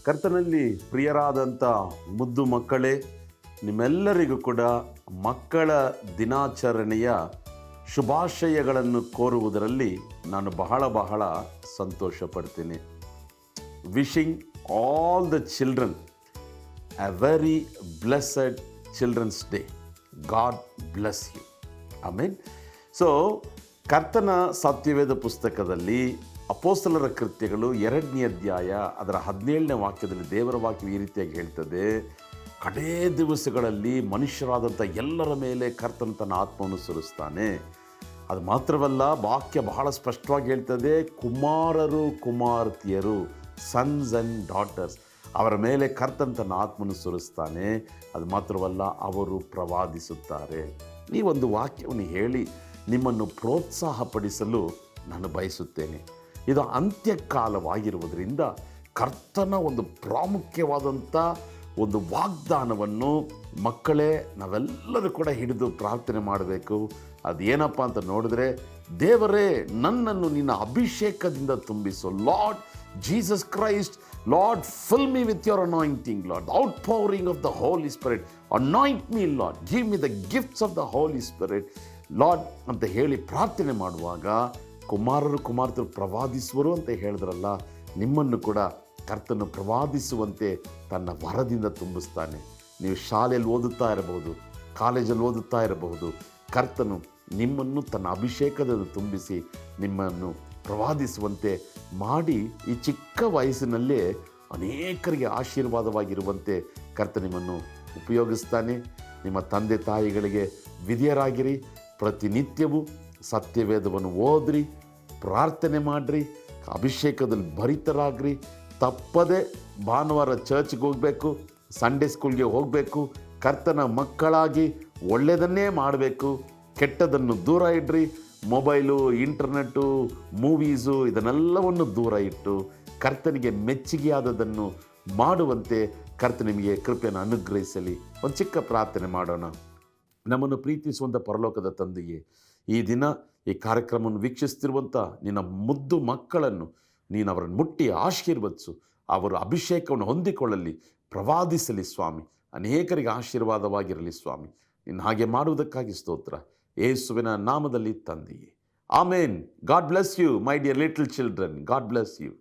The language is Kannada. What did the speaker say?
ಕರ್ತನಲ್ಲಿ ಪ್ರಿಯರಾದಂಥ ಮುದ್ದು ಮಕ್ಕಳೇ, ನಿಮ್ಮೆಲ್ಲರಿಗೂ ಕೂಡ ಮಕ್ಕಳ ದಿನಾಚರಣೆಯ ಶುಭಾಶಯಗಳನ್ನು ಕೋರುವುದರಲ್ಲಿ ನಾನು ಬಹಳ ಸಂತೋಷ ಪಡ್ತೀನಿ. Wishing all the children a very blessed children's day. God bless you. Amen. So ಕರ್ತನ ಸತ್ಯವೇದ ಪುಸ್ತಕದಲ್ಲಿ ಅಪೊಸ್ತಲರ ಕೃತ್ಯಗಳು 2ನೇ ಅಧ್ಯಾಯ ಅದರ 17ನೇ ವಾಕ್ಯದಲ್ಲಿ ದೇವರ ವಾಕ್ಯ ಈ ರೀತಿಯಾಗಿ ಹೇಳ್ತದೆ, ಕಡೇ ದಿವಸಗಳಲ್ಲಿ ಮನುಷ್ಯರಾದಂಥ ಎಲ್ಲರ ಮೇಲೆ ಕರ್ತನ ತನ್ನ ಆತ್ಮವನ್ನು ಸುರಿಸ್ತಾನೆ. ಅದು ಮಾತ್ರವಲ್ಲ, ವಾಕ್ಯ ಬಹಳ ಸ್ಪಷ್ಟವಾಗಿ ಹೇಳ್ತದೆ, ಕುಮಾರರು ಕುಮಾರ್ತಿಯರು, ಸನ್ಸ್ ಆ್ಯಂಡ್ ಡಾಟರ್ಸ್, ಅವರ ಮೇಲೆ ಕರ್ತನ ತನ್ನ ಆತ್ಮವನ್ನು ಸುರಿಸ್ತಾನೆ. ಅದು ಮಾತ್ರವಲ್ಲ, ಅವರು ಪ್ರವಾದಿಸುತ್ತಾರೆ. ಈ ಒಂದು ವಾಕ್ಯವನ್ನು ಹೇಳಿ ನಿಮ್ಮನ್ನು ಪ್ರೋತ್ಸಾಹಪಡಿಸಲು ನಾನು ಬಯಸುತ್ತೇನೆ. ಇದು ಅಂತ್ಯಕಾಲವಾಗಿರುವುದರಿಂದ ಕರ್ತನ ಒಂದು ಪ್ರಾಮುಖ್ಯವಾದಂಥ ಒಂದು ವಾಗ್ದಾನವನ್ನು ಮಕ್ಕಳೇ ನಾವೆಲ್ಲರೂ ಕೂಡ ಹಿಡಿದು ಪ್ರಾರ್ಥನೆ ಮಾಡಬೇಕು. ಅದೇನಪ್ಪ ಅಂತ ನೋಡಿದ್ರೆ, ದೇವರೇ ನನ್ನನ್ನು ನಿನ್ನ ಅಭಿಷೇಕದಿಂದ ತುಂಬಿಸು. Lord Jesus Christ, Lord fill me with your anointing, Lord outpouring of the Holy Spirit, anoint me Lord, give me the gifts of the Holy Spirit Lord ಅಂತ ಹೇಳಿ ಪ್ರಾರ್ಥನೆ ಮಾಡುವಾಗ, ಕುಮಾರರು ಕುಮಾರ್ತೆಯರು ಪ್ರವಾದಿಸುವರು ಅಂತ ಹೇಳಿದ್ರಲ್ಲ, ನಿಮ್ಮನ್ನು ಕೂಡ ಕರ್ತನು ಪ್ರವಾದಿಸುವಂತೆ ತನ್ನ ವರದಿಂದ ತುಂಬಿಸ್ತಾನೆ. ನೀವು ಶಾಲೆಯಲ್ಲಿ ಓದುತ್ತಾ ಇರಬಹುದು, ಕಾಲೇಜಲ್ಲಿ ಓದುತ್ತಾ ಇರಬಹುದು, ಕರ್ತನು ನಿಮ್ಮನ್ನು ತನ್ನ ಅಭಿಷೇಕದಿಂದ ತುಂಬಿಸಿ ನಿಮ್ಮನ್ನು ಪ್ರವಾದಿಸುವಂತೆ ಮಾಡಿ ಈ ಚಿಕ್ಕ ವಯಸ್ಸಿನಲ್ಲೇ ಅನೇಕರಿಗೆ ಆಶೀರ್ವಾದವಾಗಿರುವಂತೆ ಕರ್ತ ನಿಮ್ಮನ್ನು ಉಪಯೋಗಿಸ್ತಾನೆ. ನಿಮ್ಮ ತಂದೆ ತಾಯಿಗಳಿಗೆ ವಿಧೇಯರಾಗಿರಿ. ಪ್ರತಿನಿತ್ಯವೂ ಸತ್ಯವೇದವನ್ನು ಓದ್ರಿ, ಪ್ರಾರ್ಥನೆ ಮಾಡಿರಿ, ಅಭಿಷೇಕದಲ್ಲಿ ಭರಿತರಾಗ್ರಿ. ತಪ್ಪದೆ ಭಾನುವಾರ ಚರ್ಚ್ಗೆ ಹೋಗಬೇಕು, ಸಂಡೇ ಸ್ಕೂಲ್ಗೆ ಹೋಗಬೇಕು. ಕರ್ತನ ಮಕ್ಕಳಾಗಿ ಒಳ್ಳೆಯದನ್ನೇ ಮಾಡಬೇಕು, ಕೆಟ್ಟದನ್ನು ದೂರ ಇಡ್ರಿ. ಮೊಬೈಲು, ಇಂಟರ್ನೆಟ್ಟು, ಮೂವೀಸು ಇದನ್ನೆಲ್ಲವನ್ನು ದೂರ ಇಟ್ಟು ಕರ್ತನಿಗೆ ಮೆಚ್ಚುಗೆಯಾದದನ್ನು ಮಾಡುವಂತೆ ಕರ್ತ ನಿಮಗೆ ಕೃಪೆಯನ್ನು ಅನುಗ್ರಹಿಸಲಿ. ಒಂದು ಚಿಕ್ಕ ಪ್ರಾರ್ಥನೆ ಮಾಡೋಣ. ನಮ್ಮನ್ನು ಪ್ರೀತಿಸುವಂಥ ಪರಲೋಕದ ತಂದೆಯೇ, ಈ ದಿನ ಈ ಕಾರ್ಯಕ್ರಮವನ್ನು ವೀಕ್ಷಿಸ್ತಿರುವಂಥ ನಿನ್ನ ಮುದ್ದು ಮಕ್ಕಳನ್ನು ನೀನು ಅವರನ್ನು ಮುಟ್ಟಿ ಆಶೀರ್ವದಿಸು. ಅವರು ಅಭಿಷೇಕವನ್ನು ಹೊಂದಿಕೊಳ್ಳಲಿ, ಪ್ರವಾದಿಸಲಿ ಸ್ವಾಮಿ, ಅನೇಕರಿಗೆ ಆಶೀರ್ವಾದವಾಗಿರಲಿ ಸ್ವಾಮಿ. ಇನ್ನು ಹಾಗೆ ಮಾಡುವುದಕ್ಕಾಗಿ ಸ್ತೋತ್ರ, ಯೇಸುವಿನ ನಾಮದಲ್ಲಿ ತಂದೆಯೇ, ಆಮೇನ್. God bless you my dear little children. God bless you.